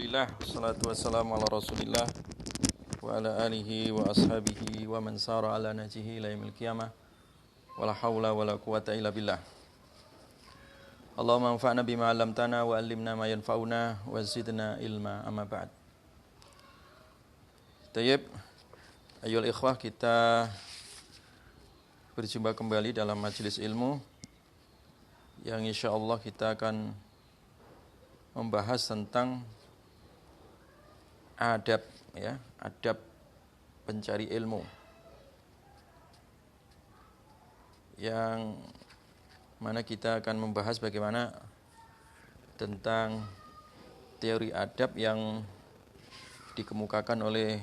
Alhamdulillah, wassalatu wassalamu ala rasulillah wa ala alihi wa ashabihi wa man sara ala najihi ila yaumil qiyamah wala hawla wala quwata illa billah. Allahumma anfa'na bima 'allamtana wa 'allimna ma yanfa'una wa zidna ilma, amma ba'd. Tayyib, ayyuhal ikhwah, kita berjumpa kembali dalam majelis ilmu yang insyaallah kita akan membahas tentang adab, ya, adab pencari ilmu, yang mana kita akan membahas bagaimana tentang teori adab yang dikemukakan oleh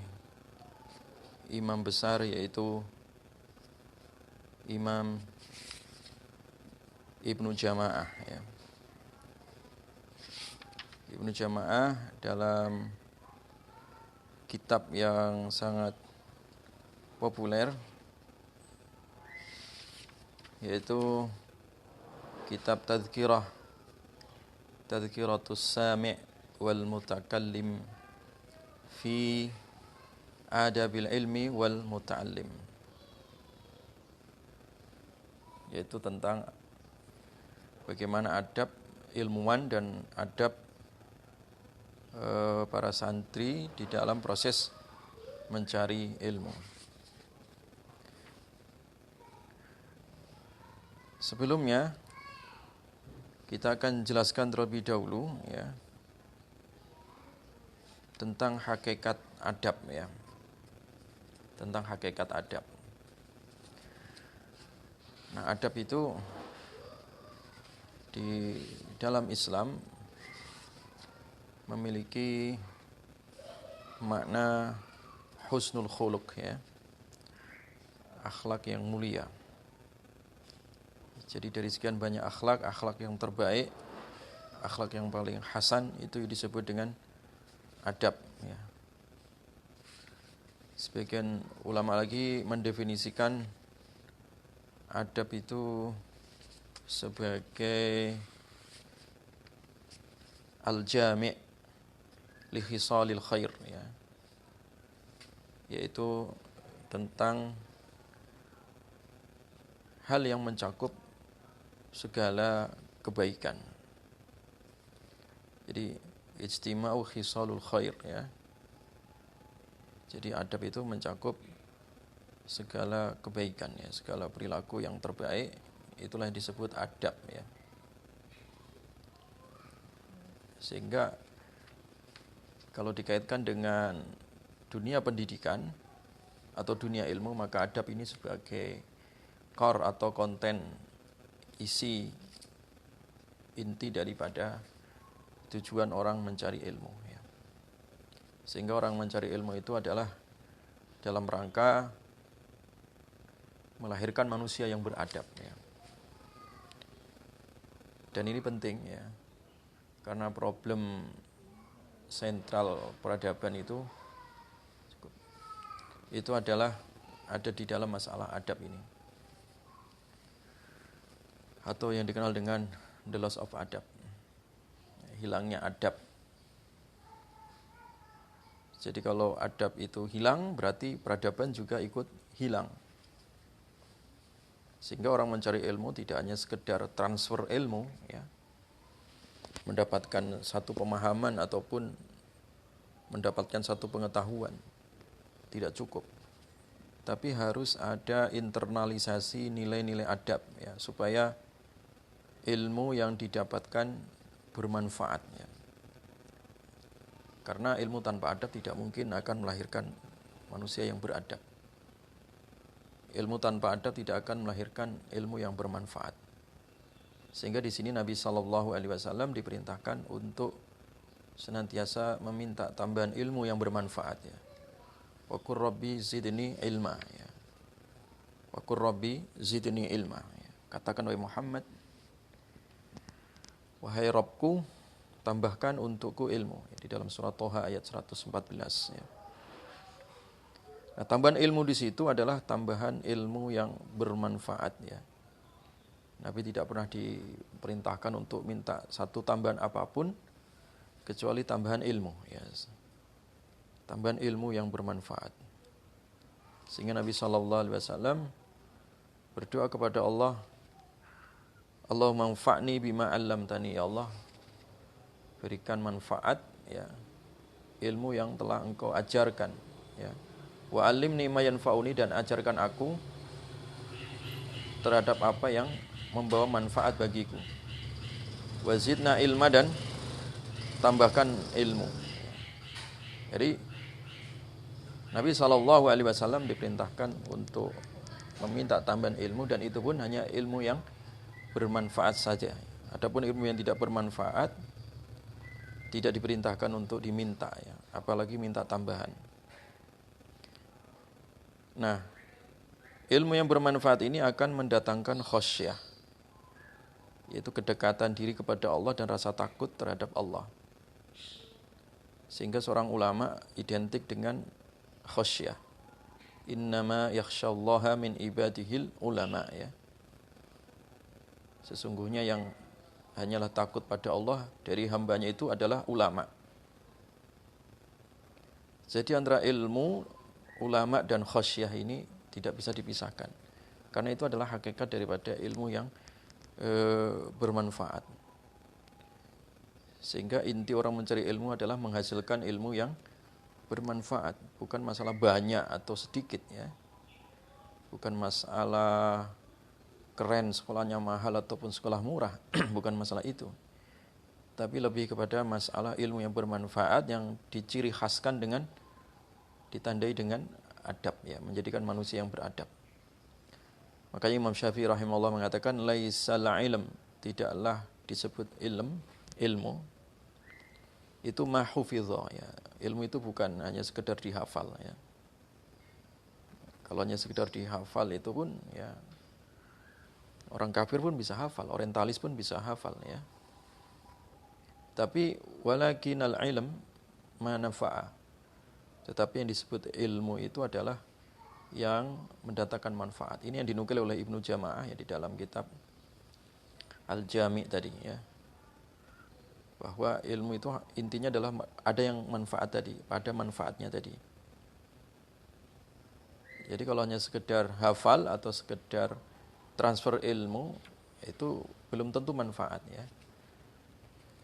imam besar, yaitu Imam Ibnu Jama'ah, ya. Ibnu Jama'ah dalam kitab yang sangat populer, yaitu kitab Tadhkiratus Sami' wal Mutakallim fi Adabil Ilmi wal Muta'allim, yaitu tentang bagaimana adab ilmuwan dan adab para santri di dalam proses mencari ilmu. Sebelumnya kita akan jelaskan terlebih dahulu, ya, tentang hakikat adab, ya. Tentang hakikat adab. Nah, adab itu di dalam Islam memiliki makna husnul khuluq, ya, akhlak yang mulia. Jadi dari sekian banyak akhlak yang terbaik, akhlak yang paling hasan itu disebut dengan adab, ya. Sebagian ulama lagi mendefinisikan adab itu sebagai al-jami' li khisalil khair, ya, yaitu tentang hal yang mencakup segala kebaikan. Jadi ijtima'u khisalul khair, ya. Jadi adab itu mencakup segala kebaikan, ya, segala perilaku yang terbaik, itulah yang disebut adab, ya. Sehingga kalau dikaitkan dengan dunia pendidikan atau dunia ilmu, maka adab ini sebagai core atau konten, isi inti daripada tujuan orang mencari ilmu, ya. Sehingga orang mencari ilmu itu adalah dalam rangka melahirkan manusia yang beradab, ya. Dan ini penting, ya, karena problem sentral peradaban itu adalah ada di dalam masalah adab ini, atau yang dikenal dengan the loss of adab, hilangnya adab. Jadi kalau adab itu hilang, berarti peradaban juga ikut hilang. Sehingga orang mencari ilmu tidak hanya sekedar transfer ilmu, ya, mendapatkan satu pemahaman ataupun mendapatkan satu pengetahuan, tidak cukup. Tapi harus ada internalisasi nilai-nilai adab, ya, supaya ilmu yang didapatkan bermanfaat, ya. Karena ilmu tanpa adab tidak mungkin akan melahirkan manusia yang beradab. Ilmu tanpa adab tidak akan melahirkan ilmu yang bermanfaat. Sehingga di sini Nabi SAW diperintahkan untuk senantiasa meminta tambahan ilmu yang bermanfaat, ya. Wa qur rabbi zidni ilma, ya. Wa qur rabbi zidni ilma, ya. Katakan wahai Muhammad, wahai Rabbku, tambahkan untukku ilmu, ya, di dalam surat Thaha ayat 114, ya. Nah, tambahan ilmu di situ adalah tambahan ilmu yang bermanfaat, ya. Nabi tidak pernah diperintahkan untuk minta satu tambahan apapun kecuali tambahan ilmu, ya. Tambahan ilmu yang bermanfaat. Sehingga Nabi SAW berdoa kepada Allah, Allahumma anfa'ni bima 'allamtani, ya Allah, berikan manfaat, ya, ilmu yang telah Engkau ajarkan, ya. Wa 'allimni ma yanfa'uni, dan ajarkan aku terhadap apa yang membawa manfaat bagiku. Wa zidna ilma, dan tambahkan ilmu. Jadi Nabi SAW diperintahkan untuk meminta tambahan ilmu, dan itu pun hanya ilmu yang bermanfaat saja. Adapun ilmu yang tidak bermanfaat tidak diperintahkan untuk diminta, ya, apalagi minta tambahan. Nah, ilmu yang bermanfaat ini akan mendatangkan khosyah, yaitu kedekatan diri kepada Allah dan rasa takut terhadap Allah. Sehingga seorang ulama identik dengan khosyah. Innama yakhsyallaha min ibadihil ulama, ya. Sesungguhnya yang hanyalah takut pada Allah dari hambanya itu adalah ulama. Jadi antara ilmu, ulama, dan khosyah ini tidak bisa dipisahkan. Karena itu adalah hakikat daripada ilmu yang bermanfaat. Sehingga inti orang mencari ilmu adalah menghasilkan ilmu yang bermanfaat. Bukan masalah banyak atau sedikit, ya. Bukan masalah keren sekolahnya mahal ataupun sekolah murah. Bukan masalah itu. Tapi lebih kepada masalah ilmu yang bermanfaat, yang diciri khaskan dengan, ditandai dengan adab, ya, menjadikan manusia yang beradab. Makanya Imam Syafi'i rahimahullah mengatakan, laisal ilm, tidaklah disebut ilmu itu ma hufidha, ya. Ilmu itu bukan hanya sekedar dihafal, ya. Kalau hanya sekedar dihafal itu pun, ya, orang kafir pun bisa hafal, orientalis pun bisa hafal, ya. Tapi walakinal ilm ma nafa'a. Tetapi yang disebut ilmu itu adalah yang mendatangkan manfaat. Ini yang dinukil oleh Ibnu Jama'ah, ya, di dalam kitab Al-Jami' tadi, ya. Bahwa ilmu itu intinya adalah ada yang manfaat tadi, pada manfaatnya tadi. Jadi kalau hanya sekedar hafal atau sekedar transfer ilmu, itu belum tentu manfaat, ya.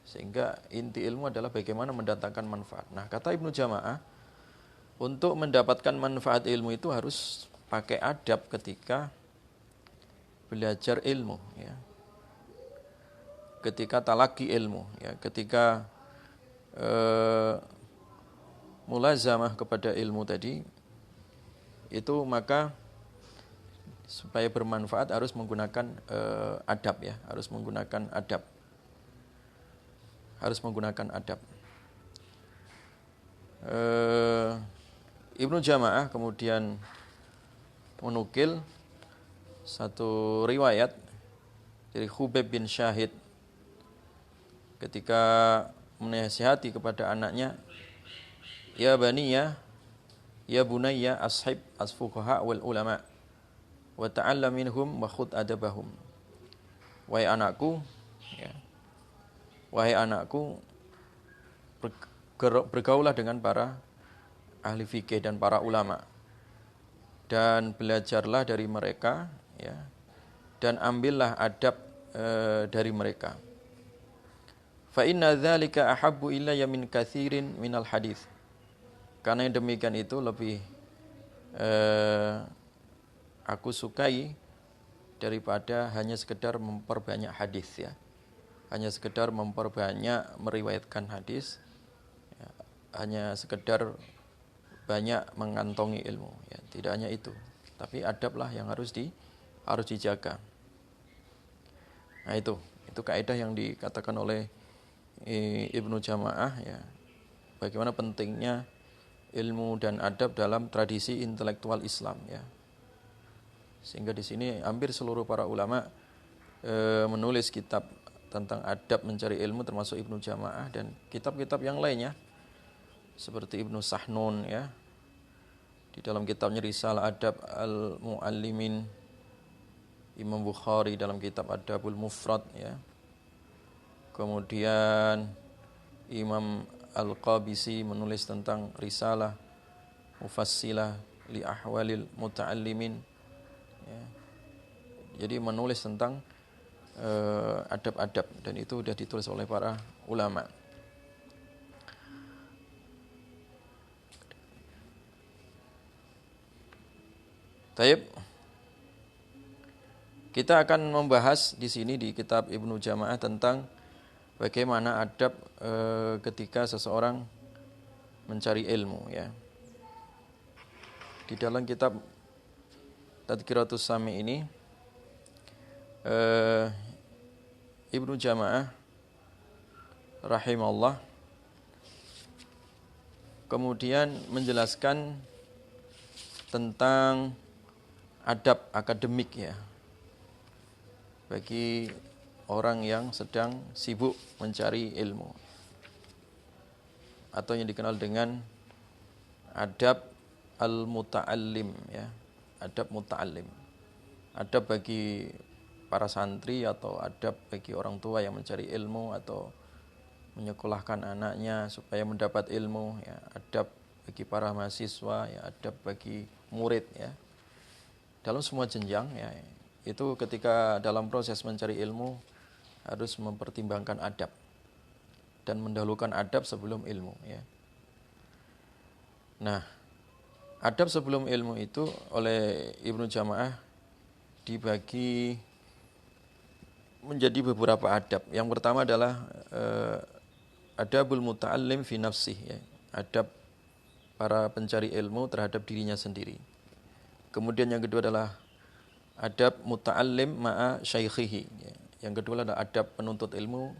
Sehingga inti ilmu adalah bagaimana mendatangkan manfaat. Nah, kata Ibnu Jama'ah, untuk mendapatkan manfaat ilmu itu harus pakai adab ketika belajar ilmu, ya. Ketika talaki ilmu, ya, ketika mulazamah kepada ilmu tadi, itu maka supaya bermanfaat harus menggunakan adab, ya, harus menggunakan adab. Harus menggunakan adab. Ibnu Jama'ah kemudian menukil satu riwayat dari Khubayb bin Syahid ketika menasihati kepada anaknya, ya baniya, ya bunayya, ashib asfuqaha wal ulama wa ta'allam minhum wa khudh adabahum. Wahai anakku, ya, wahai anakku, bergaulah dengan para ahli fikih dan para ulama, dan belajarlah dari mereka, ya, dan ambillah adab dari mereka. Fa inna dzalika ahabbu ilayya min katsirin minal hadis. Karena yang demikian itu lebih aku sukai daripada hanya sekedar memperbanyak hadis, ya. Hanya sekedar memperbanyak meriwayatkan hadis, ya. Hanya sekedar banyak mengantongi ilmu, ya. Tidak hanya itu, tapi adablah yang harus dijaga. Nah, itu kaidah yang dikatakan oleh Ibnu Jama'ah, ya, bagaimana pentingnya ilmu dan adab dalam tradisi intelektual Islam, ya. Sehingga di sini hampir seluruh para ulama menulis kitab tentang adab mencari ilmu, termasuk Ibnu Jama'ah dan kitab-kitab yang lainnya seperti Ibnu Sahnun, ya, di dalam kitabnya Risalah Adab Al-Muallimin, Imam Bukhari dalam kitab Adabul Mufrad, ya. Kemudian Imam Al-Qabisi menulis tentang risalah mufassilah li ahwalil muta'allimin, ya. Jadi menulis tentang adab-adab, dan itu sudah ditulis oleh para ulama. Taib. Kita akan membahas di sini di kitab Ibnu Jama'ah tentang bagaimana adab ketika seseorang mencari ilmu, ya. Di dalam kitab Tadhkiratus Sami ini Ibnu Jama'ah rahimahullah kemudian menjelaskan tentang adab akademik, ya, bagi orang yang sedang sibuk mencari ilmu, atau yang dikenal dengan adab al-muta'allim, ya, adab muta'allim. Adab bagi para santri atau adab bagi orang tua yang mencari ilmu atau menyekolahkan anaknya supaya mendapat ilmu, ya, adab bagi para mahasiswa, ya, adab bagi murid, ya. Dalam semua jenjang, ya, itu ketika dalam proses mencari ilmu harus mempertimbangkan adab dan mendahulukan adab sebelum ilmu, ya. Nah, adab sebelum ilmu itu oleh Ibnu Jama'ah dibagi menjadi beberapa adab. Yang pertama adalah adabul muta'allim fi nafsih, ya, adab para pencari ilmu terhadap dirinya sendiri. Kemudian yang kedua adalah adab muta'allim ma'a syaikhihi, ya. Yang kedua adalah adab penuntut ilmu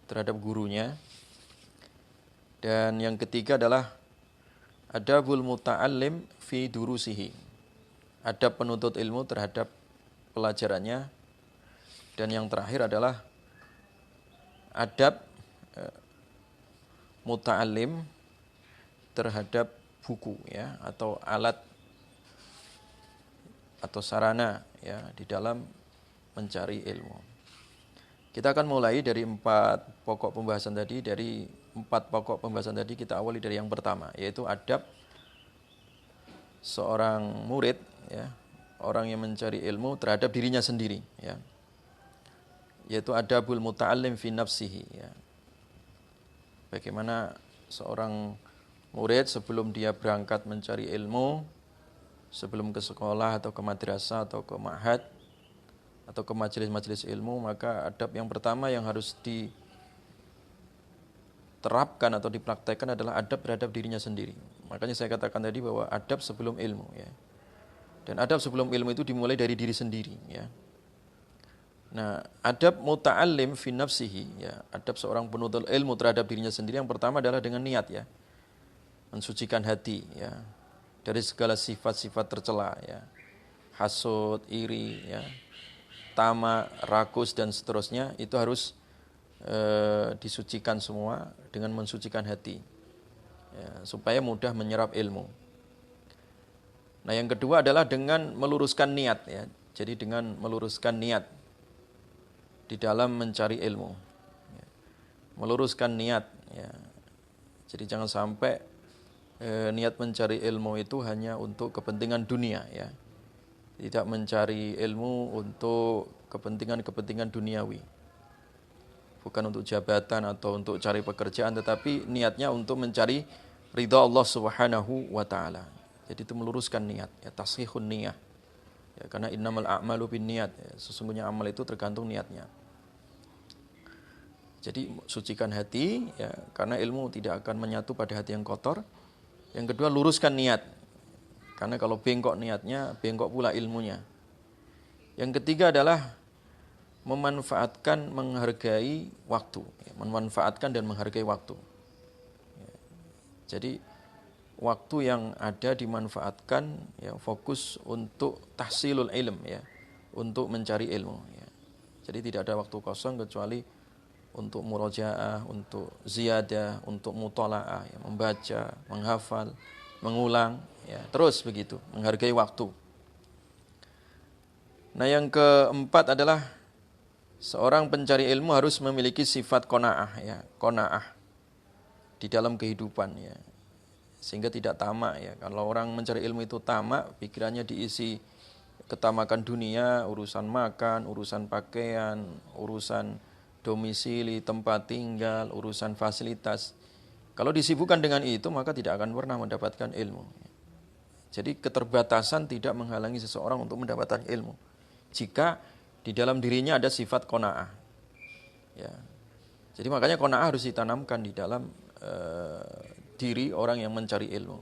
terhadap gurunya. Dan yang ketiga adalah adabul muta'allim fi durusihi, adab penuntut ilmu terhadap pelajarannya. Dan yang terakhir adalah adab muta'allim terhadap buku, ya, atau alat atau sarana, ya, di dalam mencari ilmu. Kita akan mulai dari 4 pokok pembahasan tadi. Dari 4 pokok pembahasan tadi kita awali dari yang pertama, yaitu adab seorang murid, ya, orang yang mencari ilmu terhadap dirinya sendiri, ya, yaitu adabul muta'allim fi nafsihi, ya. Bagaimana seorang murid sebelum dia berangkat mencari ilmu, sebelum ke sekolah atau ke madrasah atau ke ma'had atau ke majelis-majelis ilmu, maka adab yang pertama yang harus diterapkan atau dipraktekkan adalah adab terhadap dirinya sendiri. Makanya saya katakan tadi bahwa adab sebelum ilmu, ya. Dan adab sebelum ilmu itu dimulai dari diri sendiri, ya. Nah, adab muta'allim fi nafsihi, ya, adab seorang penuntut ilmu terhadap dirinya sendiri yang pertama adalah dengan niat, ya. Mensucikan hati, ya, dari segala sifat-sifat tercela, ya. Hasud, iri, ya, tamak, rakus dan seterusnya, itu harus disucikan semua dengan mensucikan hati, ya, supaya mudah menyerap ilmu. Nah, yang kedua adalah dengan meluruskan niat, ya. Jadi dengan meluruskan niat di dalam mencari ilmu, ya. Meluruskan niat, ya. Jadi jangan sampai niat mencari ilmu itu hanya untuk kepentingan dunia, ya. Tidak mencari ilmu untuk kepentingan-kepentingan duniawi. Bukan untuk jabatan atau untuk cari pekerjaan, tetapi niatnya untuk mencari ridha Allah Subhanahu wa taala. Jadi itu meluruskan niat, ya, tashihun niyah. Ya, karena innamal a'malu binniyat, ya, sesungguhnya amal itu tergantung niatnya. Jadi sucikan hati, ya, karena ilmu tidak akan menyatu pada hati yang kotor. Yang kedua, luruskan niat. Karena kalau bengkok niatnya, bengkok pula ilmunya. Yang ketiga adalah memanfaatkan, menghargai waktu, ya, memanfaatkan dan menghargai waktu. Ya, jadi waktu yang ada dimanfaatkan, ya, fokus untuk tahsilul ilm, ya, untuk mencari ilmu, ya. Jadi tidak ada waktu kosong kecuali untuk murojaah, untuk ziyadah, untuk mutola'ah, ya, membaca, menghafal, mengulang, ya, terus begitu, menghargai waktu. Nah, yang keempat adalah seorang pencari ilmu harus memiliki sifat qanaah, ya, qanaah. di dalam kehidupan ya. Sehingga tidak tamak ya. Kalau orang mencari ilmu itu tamak, pikirannya diisi ketamakan dunia, urusan makan, urusan pakaian, urusan domisili, tempat tinggal, urusan fasilitas. Kalau disibukkan dengan itu, maka tidak akan pernah mendapatkan ilmu. Jadi keterbatasan tidak menghalangi seseorang untuk mendapatkan ilmu. Jika di dalam dirinya ada sifat qanaah. Ya. Jadi makanya qanaah harus ditanamkan di dalam diri orang yang mencari ilmu,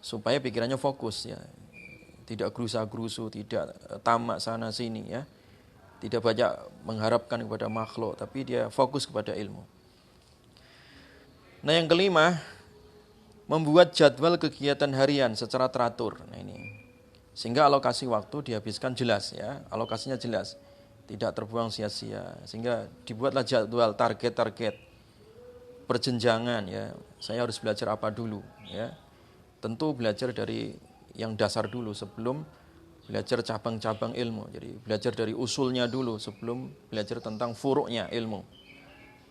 supaya pikirannya fokus ya, tidak gerusa-gerusu, tidak tamak sana sini ya, tidak banyak mengharapkan kepada makhluk, tapi dia fokus kepada ilmu. Nah yang kelima, membuat jadwal kegiatan harian secara teratur. Nah ini, sehingga alokasi waktu dihabiskan jelas ya, alokasinya jelas, tidak terbuang sia-sia, sehingga dibuatlah jadwal, target-target perjenjangan ya. Saya harus belajar apa dulu ya. Tentu belajar dari yang dasar dulu sebelum belajar cabang-cabang ilmu. Jadi belajar dari usulnya dulu sebelum belajar tentang furuknya ilmu.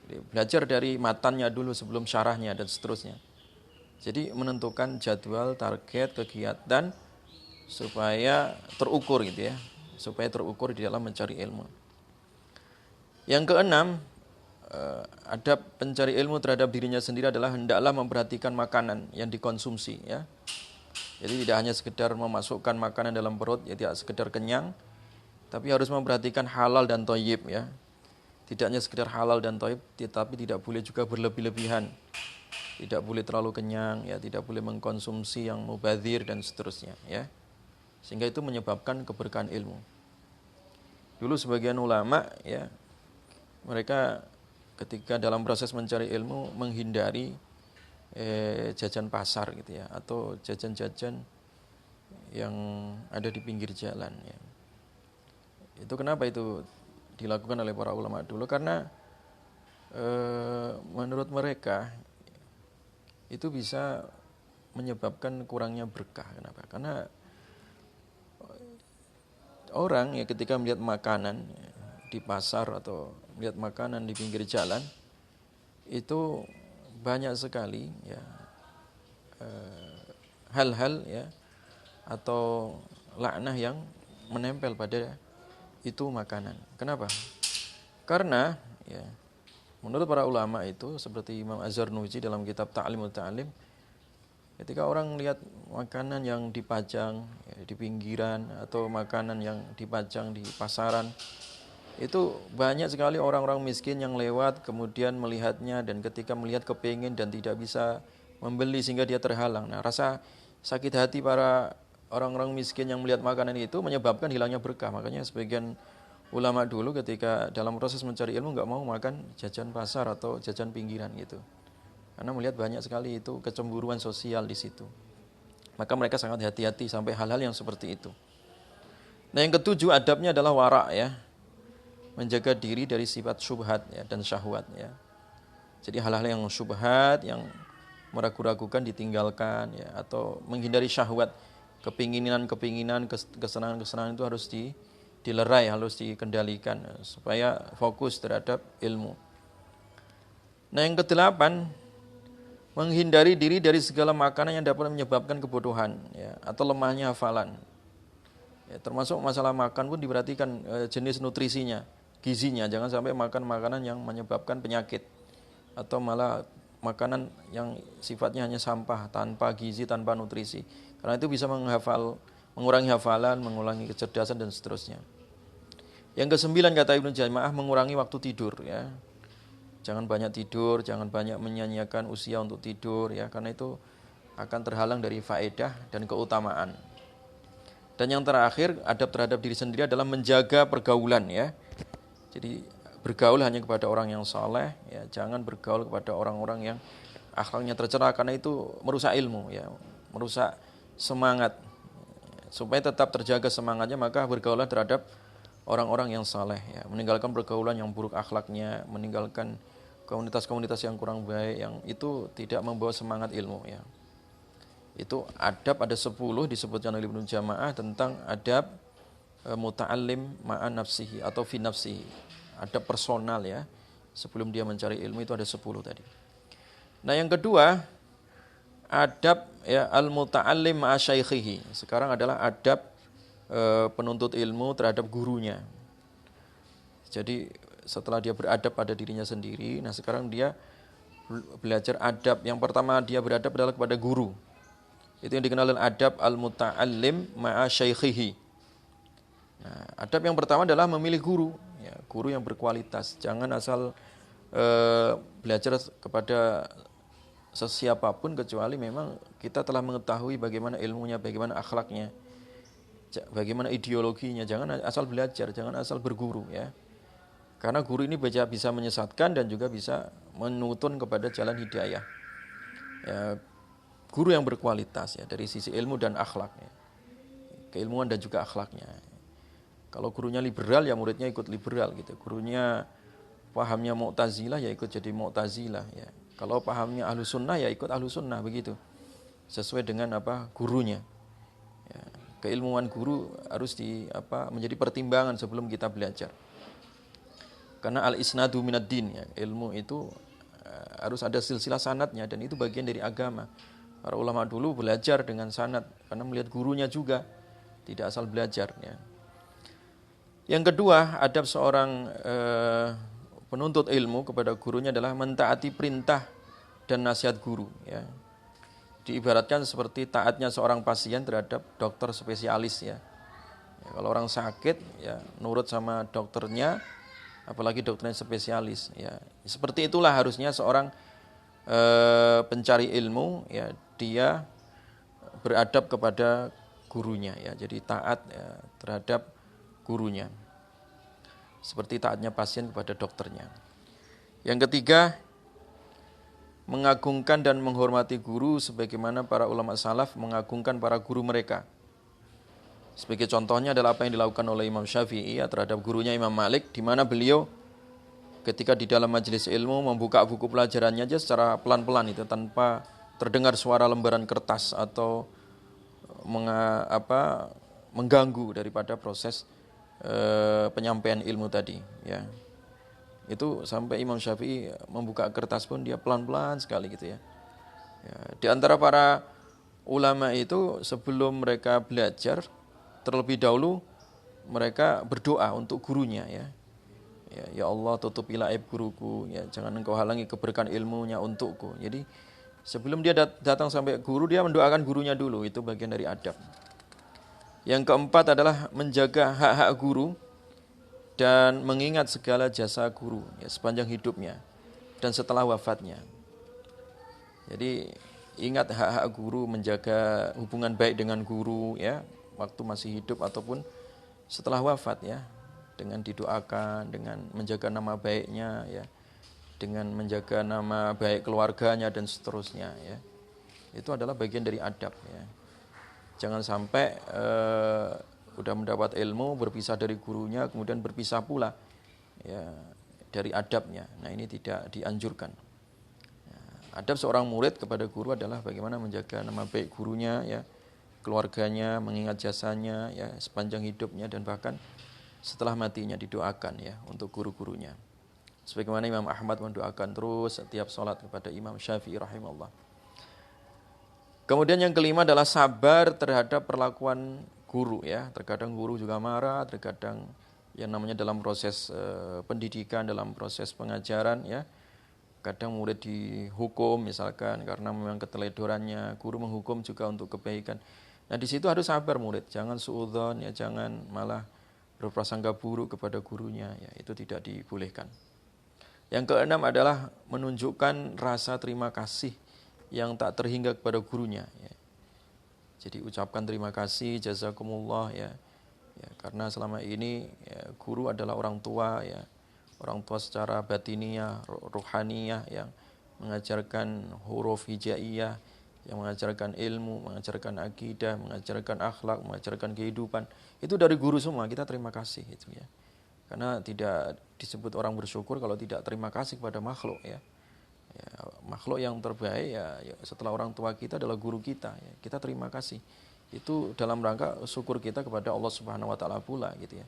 Jadi, belajar dari matannya dulu sebelum syarahnya dan seterusnya. Jadi menentukan jadwal, target, kegiatan supaya terukur gitu ya. Supaya terukur di dalam mencari ilmu. Yang keenam, adab pencari ilmu terhadap dirinya sendiri adalah hendaklah memperhatikan makanan yang dikonsumsi ya. Jadi tidak hanya sekedar memasukkan makanan dalam perut ya, tidak sekedar kenyang, tapi harus memperhatikan halal dan thayyib ya. Tidak hanya sekedar halal dan thayyib, tetapi tidak boleh juga berlebih-lebihan. Tidak boleh terlalu kenyang ya, tidak boleh mengkonsumsi yang mubadzir dan seterusnya ya. Sehingga itu menyebabkan keberkahan ilmu. Dulu sebagian ulama ya, mereka ketika dalam proses mencari ilmu menghindari jajan pasar gitu ya, atau jajan-jajan yang ada di pinggir jalan ya. Itu kenapa itu dilakukan oleh para ulama dulu? Karena menurut mereka itu bisa menyebabkan kurangnya berkah. Kenapa? Karena orang ya ketika melihat makanan ya, di pasar atau melihat makanan di pinggir jalan, itu banyak sekali ya hal-hal ya atau laknah yang menempel pada itu makanan. Kenapa? Karena ya menurut para ulama itu seperti Imam Az-Zarnuji dalam kitab Ta'limut Ta'lim, ketika orang lihat makanan yang dipajang ya, di pinggiran atau makanan yang dipajang di pasaran, itu banyak sekali orang-orang miskin yang lewat kemudian melihatnya, dan ketika melihat kepingin dan tidak bisa membeli sehingga dia terhalang. Nah, rasa sakit hati para orang-orang miskin yang melihat makanan itu menyebabkan hilangnya berkah. Makanya sebagian ulama dulu ketika dalam proses mencari ilmu nggak mau makan jajan pasar atau jajan pinggiran gitu. Karena melihat banyak sekali itu kecemburuan sosial di situ. Maka mereka sangat hati-hati sampai hal-hal yang seperti itu. Nah, yang ketujuh adabnya adalah wara ya. Menjaga diri dari sifat syubhat ya, dan syahwat ya. Jadi hal-hal yang syubhat, yang meragu-ragukan ditinggalkan ya, atau menghindari syahwat, kepinginan-kepinginan, kesenangan-kesenangan itu harus dilerai, harus dikendalikan ya, supaya fokus terhadap ilmu. Nah, yang kedelapan, menghindari diri dari segala makanan yang dapat menyebabkan kebodohan ya, atau lemahnya hafalan. Ya, termasuk masalah makan pun diperhatikan jenis nutrisinya, gizinya, jangan sampai makan makanan yang menyebabkan penyakit atau malah makanan yang sifatnya hanya sampah, tanpa gizi, tanpa nutrisi. Karena itu bisa mengurangi hafalan, mengurangi kecerdasan dan seterusnya. Yang kesembilan kata Ibnu Jamaah, mengurangi waktu tidur ya. Jangan banyak tidur, jangan banyak menyanyiakan usia untuk tidur ya, karena itu akan terhalang dari faedah dan keutamaan. Dan yang terakhir, adab terhadap diri sendiri adalah menjaga pergaulan ya. Jadi bergaul hanya kepada orang yang saleh ya, jangan bergaul kepada orang-orang yang akhlaknya tercela, karena itu merusak ilmu ya, merusak semangat. Supaya tetap terjaga semangatnya, maka bergaulah terhadap orang-orang yang saleh ya, meninggalkan pergaulan yang buruk akhlaknya, meninggalkan komunitas-komunitas yang kurang baik, yang itu tidak membawa semangat ilmu ya. Itu adab ada 10 disebutkan oleh Ibnu Jamaah tentang adab muta'allim ma'an nafsihi atau fi nafsihi. Adab personal ya, sebelum dia mencari ilmu itu ada 10 tadi. Nah, yang kedua, adab ya al-muta'allim ma'a syaikhihi. Sekarang adalah adab penuntut ilmu terhadap gurunya. Jadi setelah dia beradab pada dirinya sendiri, nah sekarang dia belajar adab. Yang pertama dia beradab adalah kepada guru. Itu yang dikenal dengan adab al-muta'allim ma'a syaikhihi. Nah, adab yang pertama adalah memilih guru, ya, guru yang berkualitas. Jangan asal belajar kepada sesiapapun kecuali memang kita telah mengetahui bagaimana ilmunya, bagaimana akhlaknya, bagaimana ideologinya. Jangan asal belajar, jangan asal berguru ya. Karena guru ini bisa menyesatkan dan juga bisa menuntun kepada jalan hidayah. Ya, guru yang berkualitas ya dari sisi ilmu dan akhlaknya. Keilmuan dan juga akhlaknya. Kalau gurunya liberal ya muridnya ikut liberal gitu. Gurunya pahamnya Mu'tazilah ya ikut jadi Mu'tazilah ya. Kalau pahamnya Ahlus Sunnah ya ikut Ahlus Sunnah begitu. Sesuai dengan gurunya. Ya, keilmuan guru harus menjadi pertimbangan sebelum kita belajar. Karena al-isnadu minad din ya, ilmu itu harus ada silsilah sanadnya dan itu bagian dari agama. Para ulama dulu belajar dengan sanad karena melihat gurunya juga, tidak asal belajar ya. Yang kedua, adab seorang penuntut ilmu kepada gurunya adalah mentaati perintah dan nasihat guru ya. Diibaratkan seperti taatnya seorang pasien terhadap dokter spesialis ya. Kalau orang sakit ya nurut sama dokternya, apalagi dokternya spesialis ya. Seperti itulah harusnya seorang pencari ilmu ya, dia beradab kepada gurunya ya. Jadi taat ya, terhadap gurunya. Seperti taatnya pasien kepada dokternya. Yang ketiga, mengagungkan dan menghormati guru sebagaimana para ulama salaf mengagungkan para guru mereka. Sebagai contohnya adalah apa yang dilakukan oleh Imam Syafi'i ya, terhadap gurunya Imam Malik, di mana beliau ketika di dalam majelis ilmu membuka buku pelajarannya aja secara pelan-pelan itu tanpa terdengar suara lembaran kertas atau mengganggu daripada proses penyampaian ilmu tadi ya. Itu sampai Imam Syafi'i membuka kertas pun dia pelan-pelan sekali gitu ya. Ya, di antara para ulama itu sebelum mereka belajar terlebih dahulu mereka berdoa untuk gurunya ya. Ya Allah, tutupilah aib guruku ya, jangan engkau halangi keberkahan ilmunya untukku. Jadi sebelum dia datang sampai guru, dia mendoakan gurunya dulu. Itu bagian dari adab. Yang keempat adalah menjaga hak-hak guru dan mengingat segala jasa guru ya, sepanjang hidupnya dan setelah wafatnya. Jadi ingat hak-hak guru, menjaga hubungan baik dengan guru ya, waktu masih hidup ataupun setelah wafat ya, dengan didoakan, dengan menjaga nama baiknya ya, dengan menjaga nama baik keluarganya dan seterusnya ya. Itu adalah bagian dari adab ya. Jangan sampai udah mendapat ilmu berpisah dari gurunya kemudian berpisah pula ya dari adabnya. Nah, ini tidak dianjurkan. Ya, adab seorang murid kepada guru adalah bagaimana menjaga nama baik gurunya ya, keluarganya, mengingat jasanya ya sepanjang hidupnya dan bahkan setelah matinya didoakan ya untuk guru-gurunya. Sebagaimana Imam Ahmad mendoakan terus setiap sholat kepada Imam Syafi'i rahimahullah. Kemudian yang kelima adalah sabar terhadap perlakuan guru ya. Terkadang guru juga marah, terkadang yang namanya dalam proses pendidikan, dalam proses pengajaran ya. Kadang murid dihukum misalkan karena memang keteledorannya, guru menghukum juga untuk kebaikan. Nah, di situ harus sabar murid, jangan suudzon ya, jangan malah berprasangka buruk kepada gurunya ya, itu tidak dibolehkan. Yang keenam adalah menunjukkan rasa terima kasih yang tak terhingga kepada gurunya ya. Jadi ucapkan terima kasih, jazakumullah ya. Ya, karena selama ini ya, guru adalah orang tua ya. Orang tua secara batiniyah, ruhaniyah yang mengajarkan huruf hijaiyah, yang mengajarkan ilmu, mengajarkan akidah, mengajarkan akhlak, mengajarkan kehidupan. Itu dari guru semua, kita terima kasih itu ya. Karena tidak disebut orang bersyukur kalau tidak terima kasih kepada makhluk ya. Ya, makhluk yang terbaik ya setelah orang tua kita adalah guru kita ya. Kita terima kasih. Itu dalam rangka syukur kita kepada Allah Subhanahu wa taala pula gitu ya.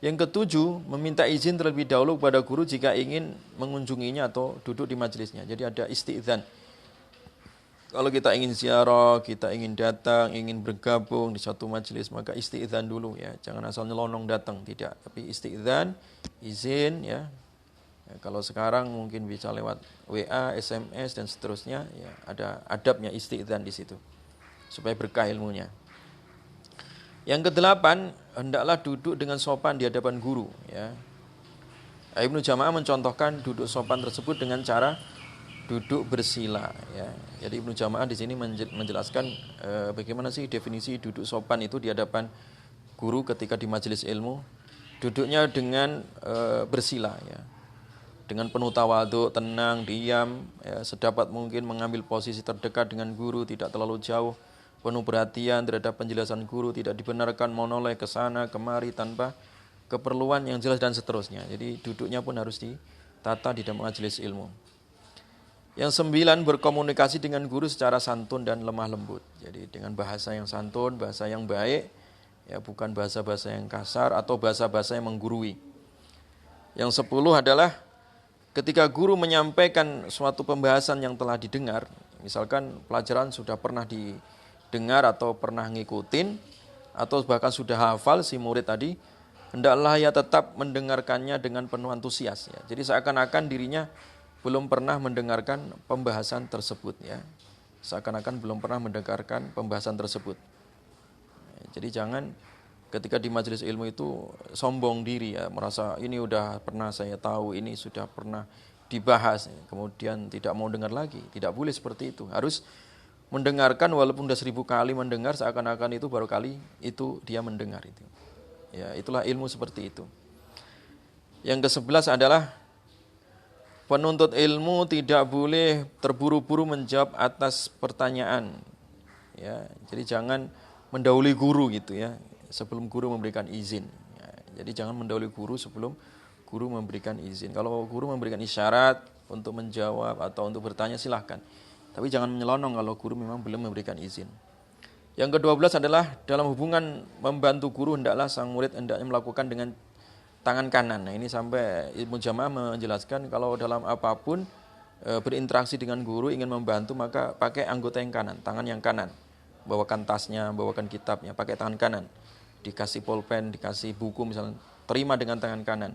Yang ketujuh, meminta izin terlebih dahulu kepada guru jika ingin mengunjunginya atau duduk di majelisnya. Jadi ada isti'dzan. Kalau kita ingin ziarah, kita ingin datang, ingin bergabung di satu majelis, maka isti'dzan dulu ya. Jangan asal nyelonong datang, tidak. Tapi isti'dzan, izin ya. Ya, kalau sekarang mungkin bisa lewat WA, SMS dan seterusnya, ya ada adabnya isti'dzan di situ supaya berkah ilmunya. Yang kedelapan, hendaklah duduk dengan sopan di hadapan guru. Ya. Ibnu Jama'ah mencontohkan duduk sopan tersebut dengan cara duduk bersila. Ya. Jadi Ibnu Jama'ah di sini menjelaskan bagaimana sih definisi duduk sopan itu di hadapan guru ketika di majelis ilmu. Duduknya dengan bersila. Ya. Dengan penuh tawadhu, tenang, diam, ya, sedapat mungkin mengambil posisi terdekat dengan guru, tidak terlalu jauh, penuh perhatian terhadap penjelasan guru, tidak dibenarkan menoleh ke sana kemari tanpa keperluan yang jelas dan seterusnya. Jadi duduknya pun harus ditata di dalam majelis ilmu. Yang 9, berkomunikasi dengan guru secara santun dan lemah lembut. Jadi dengan bahasa yang santun, bahasa yang baik, ya bukan bahasa-bahasa yang kasar atau bahasa-bahasa yang menggurui. Yang 10 adalah ketika guru menyampaikan suatu pembahasan yang telah didengar, misalkan pelajaran sudah pernah didengar atau pernah ngikutin, atau bahkan sudah hafal si murid tadi, hendaklah ia tetap mendengarkannya dengan penuh antusias. Ya. Jadi seakan-akan dirinya belum pernah mendengarkan pembahasan tersebut. Ya. Seakan-akan belum pernah mendengarkan pembahasan tersebut. Ya, jadi jangan ketika di majelis ilmu itu sombong diri ya, merasa ini udah pernah saya tahu, ini sudah pernah dibahas, kemudian tidak mau dengar lagi. Tidak boleh seperti itu. Harus mendengarkan walaupun sudah 1000 kali mendengar, seakan-akan itu baru kali itu dia mendengar itu. Ya, itulah ilmu seperti itu. Yang ke-11 adalah penuntut ilmu tidak boleh terburu-buru menjawab atas pertanyaan. Ya, jadi jangan mendahului guru gitu ya. Sebelum guru memberikan izin. Ya, jadi jangan mendahului guru sebelum guru memberikan izin. Kalau guru memberikan isyarat untuk menjawab atau untuk bertanya silahkan. Tapi jangan menyelonong kalau guru memang belum memberikan izin. Yang ke-12 adalah dalam hubungan membantu guru hendaklah sang murid hendaknya melakukan dengan tangan kanan. Nah ini sampai Ibnu Jama'ah menjelaskan kalau dalam apapun berinteraksi dengan guru ingin membantu maka pakai anggota yang kanan, tangan yang kanan. Bawakan tasnya, bawakan kitabnya, pakai tangan kanan. Dikasih pulpen, dikasih buku misalnya, terima dengan tangan kanan.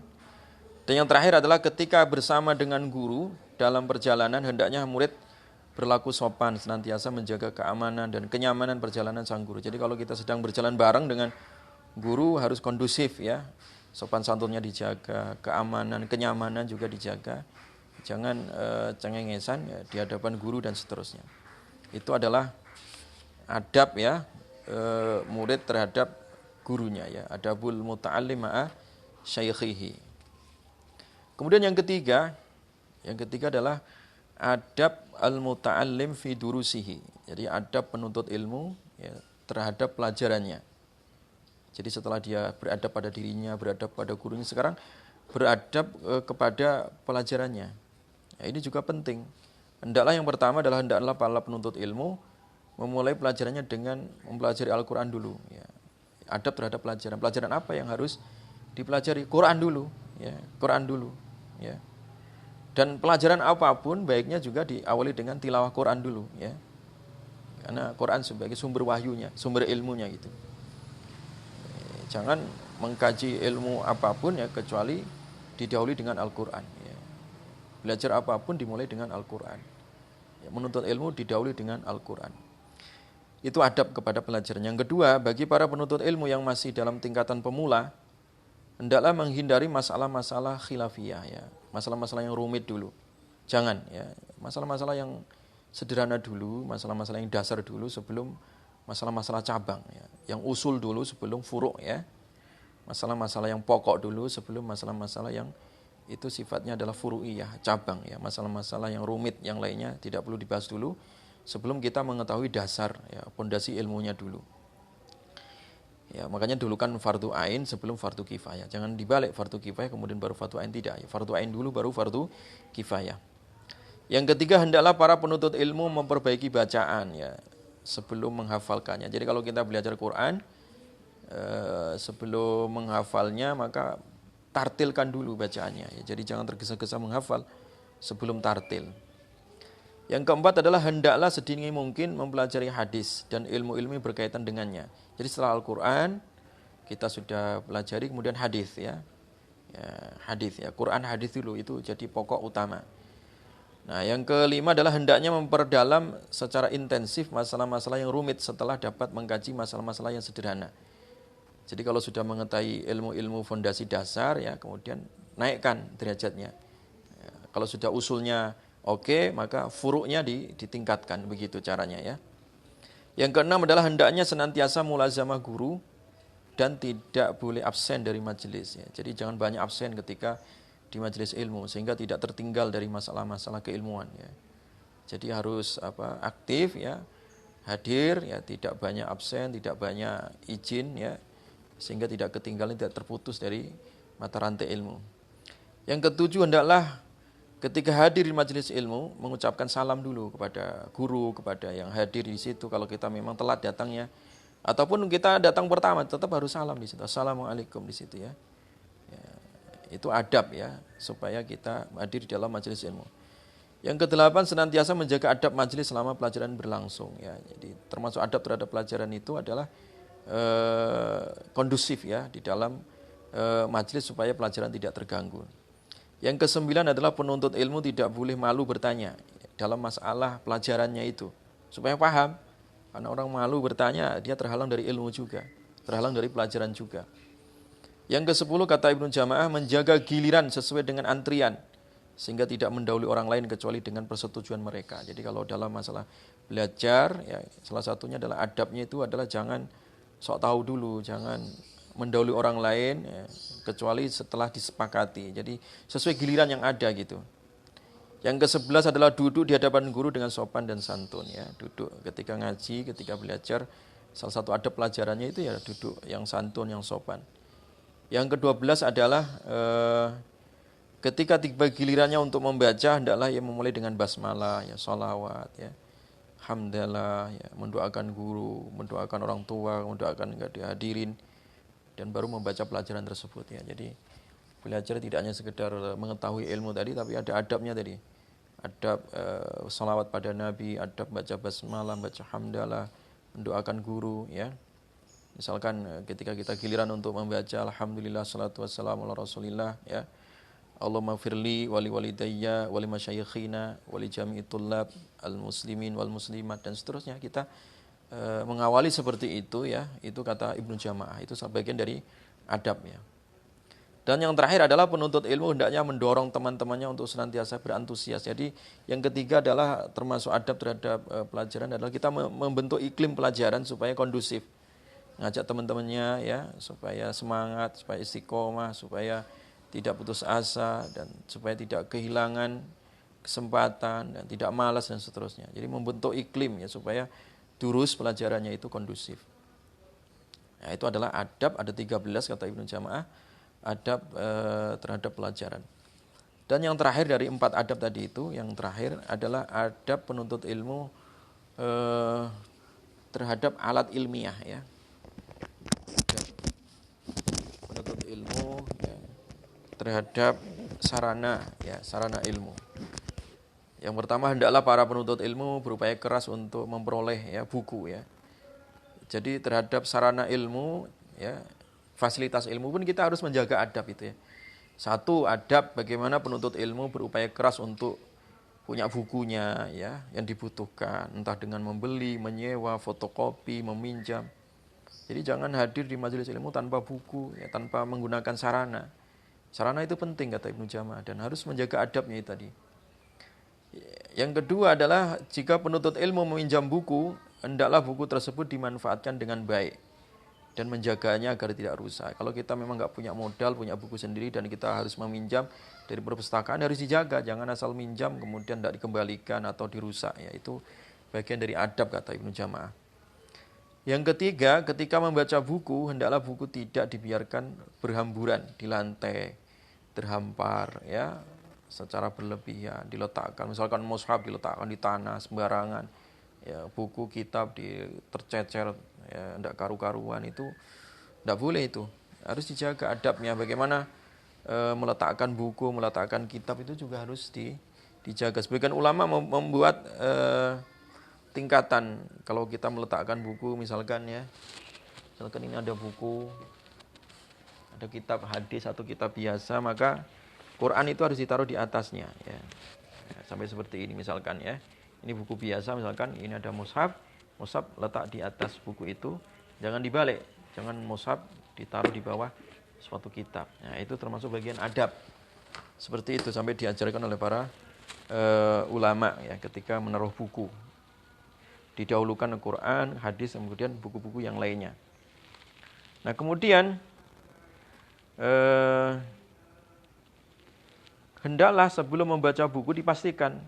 Dan yang terakhir adalah ketika bersama dengan guru dalam perjalanan hendaknya murid berlaku sopan, senantiasa menjaga keamanan dan kenyamanan perjalanan sang guru. Jadi kalau kita sedang berjalan bareng dengan guru harus kondusif ya, sopan santunnya dijaga, keamanan, kenyamanan juga dijaga. Jangan cengengesan ya, di hadapan guru dan seterusnya. Itu adalah adab ya murid terhadap gurunya ya, adabul muta'allim ma'a syaikhihi. Kemudian yang ketiga adalah adab al-muta'allim fi durusihi. Jadi adab penuntut ilmu ya, terhadap pelajarannya. Jadi setelah dia beradab pada dirinya, beradab pada gurunya, sekarang beradab kepada pelajarannya. Ya, ini juga penting. Hendaklah yang pertama adalah hendaklah para penuntut ilmu memulai pelajarannya dengan mempelajari Al-Quran dulu ya. Adab terhadap pelajaran. Pelajaran apa yang harus dipelajari? Quran dulu, ya. Quran dulu, ya. Dan pelajaran apapun baiknya juga diawali dengan tilawah Quran dulu, ya. Karena Quran sebagai sumber wahyunya, sumber ilmunya gitu. Jangan mengkaji ilmu apapun ya kecuali didahului dengan Al-Quran. Ya. Belajar apapun dimulai dengan Al-Quran. Ya, menuntut ilmu didahului dengan Al-Quran. Itu adab kepada pelajaran. Yang kedua, bagi para penuntut ilmu yang masih dalam tingkatan pemula, hendaklah menghindari masalah-masalah khilafiyah ya, masalah-masalah yang rumit dulu. Jangan ya, masalah-masalah yang sederhana dulu, masalah-masalah yang dasar dulu sebelum masalah-masalah cabang ya. Yang usul dulu sebelum furu' ya. Masalah-masalah yang pokok dulu sebelum masalah-masalah yang itu sifatnya adalah furu'iyah, cabang ya. Masalah-masalah yang rumit yang lainnya tidak perlu dibahas dulu sebelum kita mengetahui dasar ya, pondasi ilmunya dulu. Ya, makanya dulu kan fardu ain sebelum fardu kifayah. Jangan dibalik fardu kifayah kemudian baru fardu ain, tidak. Ya, fardu ain dulu baru fardu kifayah. Yang ketiga, hendaklah para penuntut ilmu memperbaiki bacaan ya sebelum menghafalkannya. Jadi kalau kita belajar Quran sebelum menghafalnya maka tartilkan dulu bacaannya. Ya, jadi jangan tergesa-gesa menghafal sebelum tartil. Yang keempat adalah hendaklah sedini mungkin mempelajari hadis dan ilmu-ilmu yang berkaitan dengannya. Jadi setelah Al-Quran kita sudah pelajari, kemudian hadis ya. Hadis ya, Quran hadis dulu itu jadi pokok utama. Nah, yang kelima adalah hendaknya memperdalam secara intensif masalah-masalah yang rumit setelah dapat mengkaji masalah-masalah yang sederhana. Jadi kalau sudah mengetahui ilmu-ilmu fondasi dasar ya, kemudian naikkan derajatnya. Ya, kalau sudah usulnya oke, maka furuknya ditingkatkan, begitu caranya ya. Yang keenam adalah hendaknya senantiasa mulazamah guru dan tidak boleh absen dari majelis ya. Jadi jangan banyak absen ketika di majelis ilmu sehingga tidak tertinggal dari masalah-masalah keilmuan ya. Jadi harus aktif ya, hadir ya, tidak banyak absen, tidak banyak izin ya, sehingga tidak ketinggalan, tidak terputus dari mata rantai ilmu. Yang ketujuh, hendaklah ketika hadir di majelis ilmu mengucapkan salam dulu kepada guru, kepada yang hadir di situ. Kalau kita memang telat datangnya, ataupun kita datang pertama, tetap harus salam di situ. Assalamualaikum di situ ya. Itu adab ya, supaya kita hadir di dalam majelis ilmu. Yang kedelapan, senantiasa menjaga adab majelis selama pelajaran berlangsung ya. Jadi termasuk adab terhadap pelajaran itu adalah kondusif ya di dalam majelis supaya pelajaran tidak terganggu. Yang kesembilan adalah penuntut ilmu tidak boleh malu bertanya dalam masalah pelajarannya itu supaya paham. Karena orang malu bertanya, dia terhalang dari ilmu juga, terhalang dari pelajaran juga. Yang ke-10 kata Ibnu Jamaah, menjaga giliran sesuai dengan antrian sehingga tidak mendahului orang lain kecuali dengan persetujuan mereka. Jadi kalau dalam masalah belajar ya, salah satunya adalah adabnya itu adalah jangan sok tahu dulu, jangan mendahului orang lain ya, kecuali setelah disepakati. Jadi sesuai giliran yang ada gitu. Yang ke-11 adalah duduk di hadapan guru dengan sopan dan santun ya. Duduk ketika ngaji, ketika belajar, salah satu adab pelajarannya itu ya duduk yang santun, yang sopan. Yang ke-12 adalah ketika tiba gilirannya untuk membaca, hendaklah ia memulai dengan basmalah, ya sholawat, ya hamdalah, ya mendoakan guru, mendoakan orang tua, mendoakan yang dihadirin, dan baru membaca pelajaran tersebut ya. Jadi belajar tidak hanya sekedar mengetahui ilmu tadi, tapi ada adabnya tadi. Adab sholawat pada Nabi, adab baca basmalah, baca hamdalah, mendoakan guru ya. Misalkan ketika kita giliran untuk membaca alhamdulillah salatu wassalamu ala rasulillah ya. Allahumma firli wali walidayya wali masyayikhina wali jami'i tullab al-muslimin wal muslimat dan seterusnya. Kita mengawali seperti itu ya. Itu kata Ibnu Jamaah, itu bagian dari adab ya. Dan yang terakhir adalah penuntut ilmu hendaknya mendorong teman-temannya untuk senantiasa berantusias. Jadi yang ketiga adalah termasuk adab terhadap pelajaran adalah kita membentuk iklim pelajaran supaya kondusif. Ngajak teman-temannya ya supaya semangat, supaya istiqomah, supaya tidak putus asa dan supaya tidak kehilangan kesempatan dan tidak malas dan seterusnya. Jadi membentuk iklim ya supaya durus pelajarannya itu kondusif. Nah, itu adalah adab, ada 13 kata Ibnu Jamaah, adab terhadap pelajaran. Dan yang terakhir dari 4 adab tadi itu, yang terakhir adalah adab penuntut ilmu terhadap alat ilmiah ya. Penuntut ilmu ya, terhadap sarana ya, sarana ilmu. Yang pertama, hendaklah para penuntut ilmu berupaya keras untuk memperoleh ya buku ya. Jadi terhadap sarana ilmu ya, fasilitas ilmu pun kita harus menjaga adab itu ya. Satu, adab bagaimana penuntut ilmu berupaya keras untuk punya bukunya ya yang dibutuhkan, entah dengan membeli, menyewa, fotokopi, meminjam. Jadi jangan hadir di majelis ilmu tanpa buku ya, tanpa menggunakan sarana. Sarana itu penting kata Ibnu Jamaah dan harus menjaga adabnya itu tadi. Yang kedua adalah jika penuntut ilmu meminjam buku, hendaklah buku tersebut dimanfaatkan dengan baik dan menjaganya agar tidak rusak. Kalau kita memang nggak punya modal, punya buku sendiri dan kita harus meminjam dari perpustakaan, harus dijaga. Jangan asal minjam kemudian tidak dikembalikan atau dirusak. Ya, itu bagian dari adab kata Ibnu Jamaah. Yang ketiga, ketika membaca buku, hendaklah buku tidak dibiarkan berhamburan di lantai, terhampar, ya, secara berlebihan, diletakkan. Misalkan mushaf diletakkan di tanah sembarangan, ya, buku kitab tercecer, ya, tidak karu-karuan, itu Tidak boleh itu. Harus dijaga adabnya. Bagaimana meletakkan buku, meletakkan kitab itu juga harus dijaga. Sebagian ulama membuat tingkatan. Kalau kita meletakkan buku misalkan ya, misalkan ini ada buku, ada kitab hadis atau kitab biasa, maka Quran itu harus ditaruh di atasnya ya. Sampai seperti ini misalkan ya. Ini buku biasa misalkan, ini ada mushaf, mushaf letak di atas buku itu, jangan dibalik, jangan mushaf ditaruh di bawah suatu kitab. Nah, itu termasuk bagian adab. Seperti itu sampai diajarkan oleh para ulama ya ketika menaruh buku. Didahulukan Al-Quran, hadis, kemudian buku-buku yang lainnya. Nah, kemudian hendaklah sebelum membaca buku dipastikan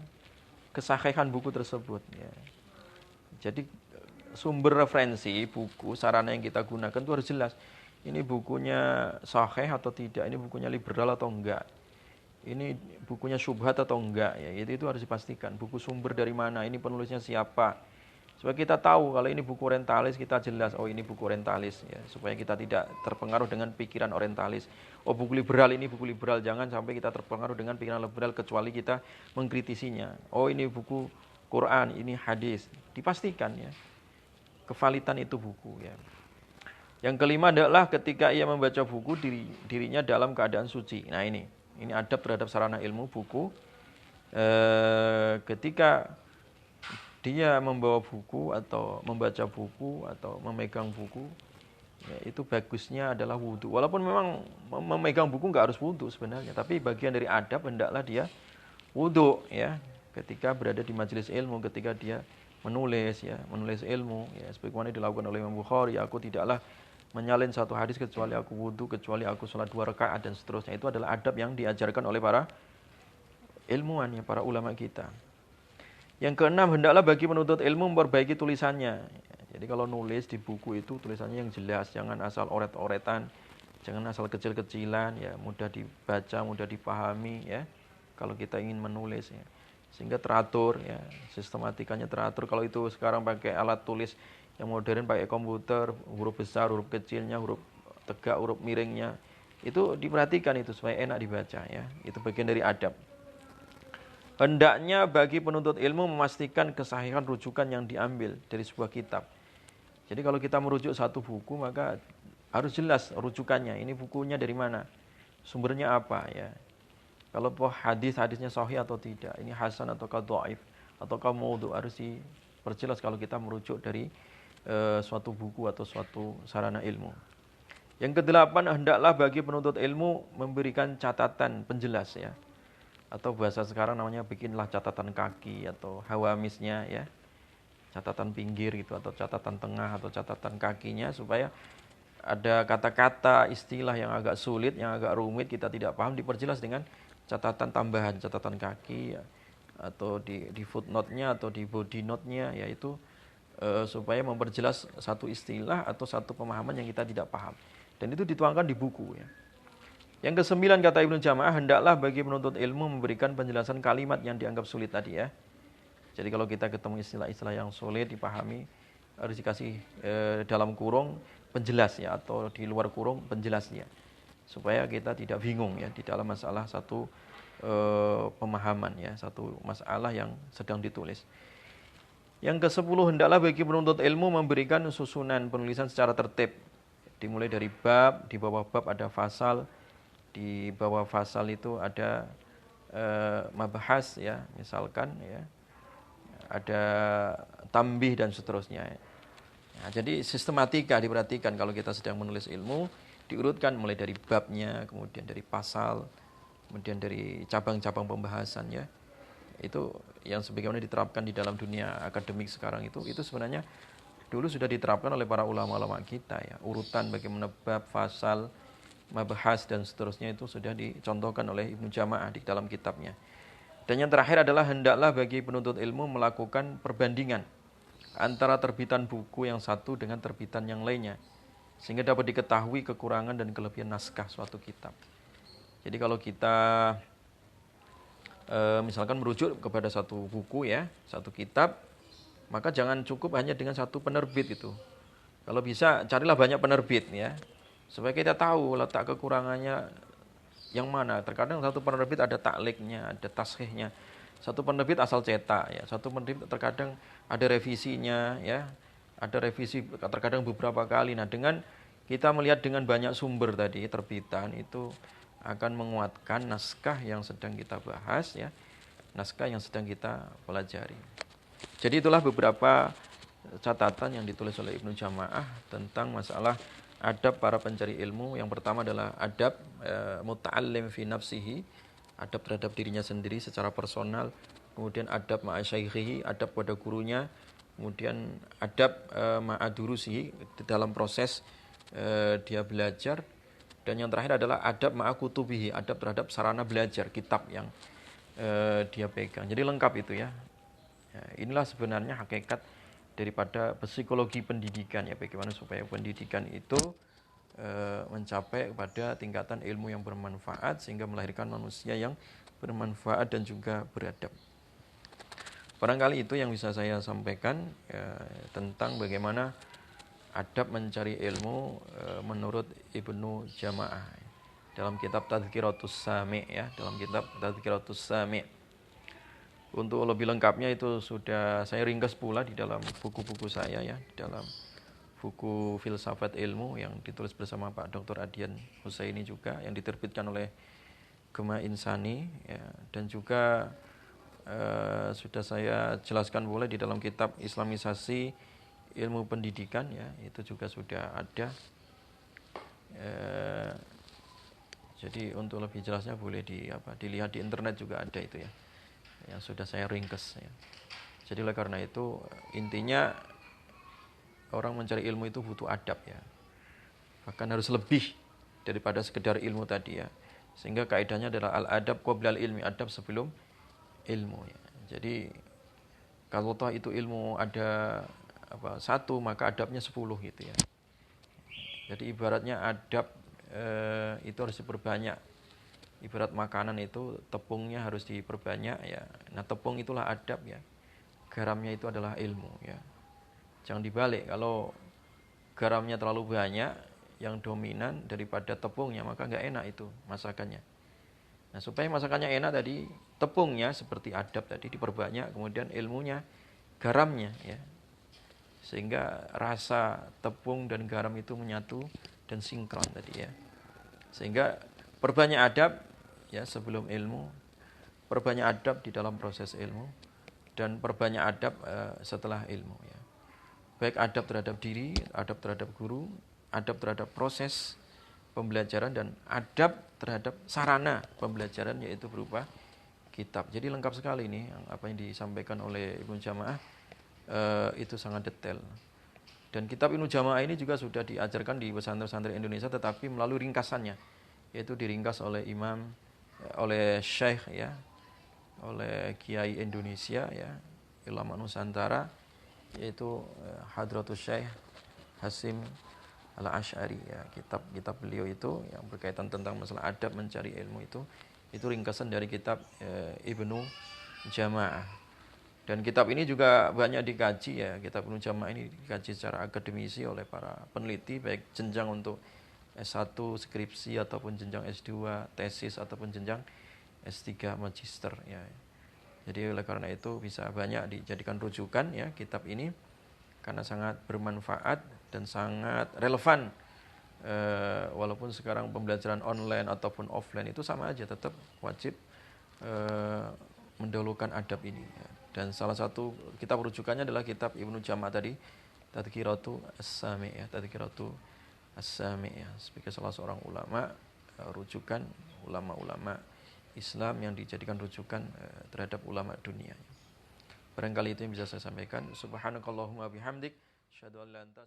kesahihan buku tersebut ya. Jadi sumber referensi buku, sarana yang kita gunakan itu harus jelas. Ini bukunya sahih atau tidak, ini bukunya liberal atau enggak, ini bukunya syubhat atau enggak ya. Itu harus dipastikan. Buku sumber dari mana, ini penulisnya siapa. Supaya kita tahu kalau ini buku orientalis, kita jelas oh ini buku orientalis ya, supaya kita tidak terpengaruh dengan pikiran orientalis. Oh buku liberal, ini buku liberal, jangan sampai kita terpengaruh dengan pikiran liberal kecuali kita mengkritisinya. Oh ini buku Quran, ini hadis. Dipastikan ya kevalitan itu buku ya. Yang kelima adalah ketika ia membaca buku dirinya dalam keadaan suci. Nah ini adab terhadap sarana ilmu buku. Ketika dia membawa buku atau membaca buku atau memegang buku, ya, itu bagusnya adalah wudhu. Walaupun memang memegang buku nggak harus wudhu sebenarnya, tapi bagian dari adab hendaklah dia wudhu ya ketika berada di majelis ilmu, ketika dia menulis ilmu ya sebagaimana dilakukan oleh Imam Bukhari, aku tidaklah menyalin satu hadis kecuali aku wudhu, kecuali aku sholat 2 rakaat dan seterusnya. Itu adalah adab yang diajarkan oleh para ilmuwan ya, para ulama kita. Yang keenam, hendaklah bagi penuntut ilmu memperbaiki tulisannya. Jadi kalau nulis di buku itu tulisannya yang jelas, jangan asal oret-oretan, jangan asal kecil-kecilan ya, mudah dibaca, mudah dipahami ya. Kalau kita ingin menulis ya, sehingga teratur ya, sistematikanya teratur. Kalau itu sekarang pakai alat tulis yang modern, pakai komputer, huruf besar, huruf kecilnya, huruf tegak, huruf miringnya, itu diperhatikan itu supaya enak dibaca ya. Itu bagian dari adab. Hendaknya bagi penuntut ilmu memastikan kesahihan rujukan yang diambil dari sebuah kitab. Jadi kalau kita merujuk satu buku maka harus jelas rujukannya. Ini bukunya dari mana? Sumbernya apa ya? Kalau hadisnya sahih atau tidak? Ini hasan atau dhaif atau maudhu, harus diperjelas kalau kita merujuk dari suatu buku atau suatu sarana ilmu. Yang kedelapan, hendaklah bagi penuntut ilmu memberikan catatan penjelas ya. Atau bahasa sekarang namanya bikinlah catatan kaki atau hawamisnya ya, catatan pinggir gitu, atau catatan tengah atau catatan kakinya, supaya ada kata-kata istilah yang agak sulit, yang agak rumit kita tidak paham, diperjelas dengan catatan tambahan, catatan kaki ya, atau di footnote-nya atau di body note-nya, yaitu supaya memperjelas satu istilah atau satu pemahaman yang kita tidak paham, dan itu dituangkan di buku ya. Yang kesembilan, kata Ibnu Jamaah, hendaklah bagi penuntut ilmu memberikan penjelasan kalimat yang dianggap sulit tadi ya. Jadi kalau kita ketemu istilah-istilah yang sulit dipahami, harus dikasih dalam kurung penjelas ya, atau di luar kurung penjelasnya, supaya kita tidak bingung ya di dalam masalah satu pemahaman ya, satu masalah yang sedang ditulis. Yang ke-10, hendaklah bagi penuntut ilmu memberikan susunan penulisan secara tertib, dimulai dari bab, di bawah bab ada fasal, di bawah fasal itu ada mabahas ya, misalkan ya, ada tambih dan seterusnya. Nah, jadi sistematika diperhatikan kalau kita sedang menulis ilmu, diurutkan mulai dari babnya, kemudian dari pasal, kemudian dari cabang-cabang pembahasan ya. Itu yang sebagaimana diterapkan di dalam dunia akademik sekarang itu sebenarnya dulu sudah diterapkan oleh para ulama-ulama kita ya. Urutan bagaimana bab, fasal, mabahas dan seterusnya itu sudah dicontohkan oleh Ibnu Jamaah di dalam kitabnya. Dan yang terakhir adalah hendaklah bagi penuntut ilmu melakukan perbandingan antara terbitan buku yang satu dengan terbitan yang lainnya, sehingga dapat diketahui kekurangan dan kelebihan naskah suatu kitab. Jadi kalau kita misalkan merujuk kepada satu buku ya, satu kitab, maka jangan cukup hanya dengan satu penerbit itu. Kalau bisa carilah banyak penerbit ya. supaya kita tahu letak kekurangannya yang mana. Terkadang satu penerbit ada takliknya, ada taskhihnya. Satu penerbit asal cetak ya, satu penerbit terkadang ada revisinya ya. Ada revisi terkadang beberapa kali. Nah, dengan kita melihat dengan banyak sumber tadi terbitan itu akan menguatkan naskah yang sedang kita bahas ya. Naskah yang sedang kita pelajari. Jadi itulah beberapa catatan yang ditulis oleh Ibnu Jamaah tentang masalah adab para pencari ilmu. Yang pertama adalah adab muta'allim fi nafsihi, adab terhadap dirinya sendiri secara personal. Kemudian adab ma'a syaikhihi, adab pada gurunya. Kemudian adab ma'a durusihi, dalam proses dia belajar. Dan yang terakhir adalah adab ma'a kutubihi, adab terhadap sarana belajar, kitab yang dia pegang. Jadi lengkap itu ya. Inilah sebenarnya hakikat daripada psikologi pendidikan ya, bagaimana supaya pendidikan itu mencapai kepada tingkatan ilmu yang bermanfaat sehingga melahirkan manusia yang bermanfaat dan juga beradab. Barangkali itu yang bisa saya sampaikan tentang bagaimana adab mencari ilmu menurut Ibnu Jamaah dalam kitab Tadhkiratus Sami ya, dalam kitab Tadhkiratus Sami. Untuk lebih lengkapnya itu sudah saya ringkas pula di dalam buku-buku saya ya, di dalam buku Filsafat Ilmu yang ditulis bersama Pak Dr. Adian Husaini juga, yang diterbitkan oleh Gema Insani ya, dan juga sudah saya jelaskan pula di dalam kitab Islamisasi Ilmu Pendidikan ya, itu juga sudah ada. Jadi untuk lebih jelasnya boleh dilihat di internet juga ada itu ya, yang sudah saya ringkas ya. Jadi oleh karena itu intinya orang mencari ilmu itu butuh adab ya. Bahkan harus lebih daripada sekedar ilmu tadi ya. Sehingga kaidahnya adalah al-adab qoblal ilmi, adab sebelum ilmu ya. Jadi kalau toh itu ilmu ada satu, maka adabnya 10 gitu ya. Jadi ibaratnya adab itu harus diperbanyak. Ibarat makanan itu tepungnya harus diperbanyak ya. Nah, tepung itulah adab ya. Garamnya itu adalah ilmu ya. Jangan dibalik, kalau garamnya terlalu banyak yang dominan daripada tepungnya, maka nggak enak itu masakannya. Nah, supaya masakannya enak tadi, tepungnya seperti adab tadi diperbanyak, kemudian ilmunya garamnya ya. Sehingga rasa tepung dan garam itu menyatu dan sinkron tadi ya. Sehingga perbanyak adab ya sebelum ilmu, perbanyak adab di dalam proses ilmu, dan perbanyak adab setelah ilmu ya. Baik adab terhadap diri, adab terhadap guru, adab terhadap proses pembelajaran, dan adab terhadap sarana pembelajaran yaitu berupa kitab. Jadi lengkap sekali ini apa yang disampaikan oleh Ibnu Jamaah, itu sangat detail. Dan kitab Ibnu Jamaah ini juga sudah diajarkan di pesantren-pesantren Indonesia, tetapi melalui ringkasannya, yaitu diringkas oleh oleh Syekh ya, oleh Kiai Indonesia ya, ulama Nusantara, yaitu Hadratus Syekh Hasim Al-Asy'ari ya. Kitab beliau itu yang berkaitan tentang masalah adab mencari ilmu itu ringkasan dari kitab Ibnu Jamaah. Dan kitab ini juga banyak dikaji ya. Kitab Ibnu Jamaah ini dikaji secara akademisi oleh para peneliti, baik jenjang untuk S1 skripsi ataupun jenjang S2 tesis ataupun jenjang S3 magister ya. Jadi oleh karena itu bisa banyak dijadikan rujukan ya kitab ini, karena sangat bermanfaat dan sangat relevan. Walaupun sekarang pembelajaran online ataupun offline itu sama aja, tetap wajib mendahulukan adab ini ya. Dan salah satu kitab rujukannya adalah kitab Ibnu Jamaah tadi, Tadhkiratu As-Sami ya, Tadhkiratu As-Sami ya, sebagai salah seorang ulama, rujukan ulama-ulama Islam yang dijadikan rujukan terhadap ulama dunia. Barangkali itu yang bisa saya sampaikan. Subhanakallahumma bihamdik, asyhadu an la ilaha illa anta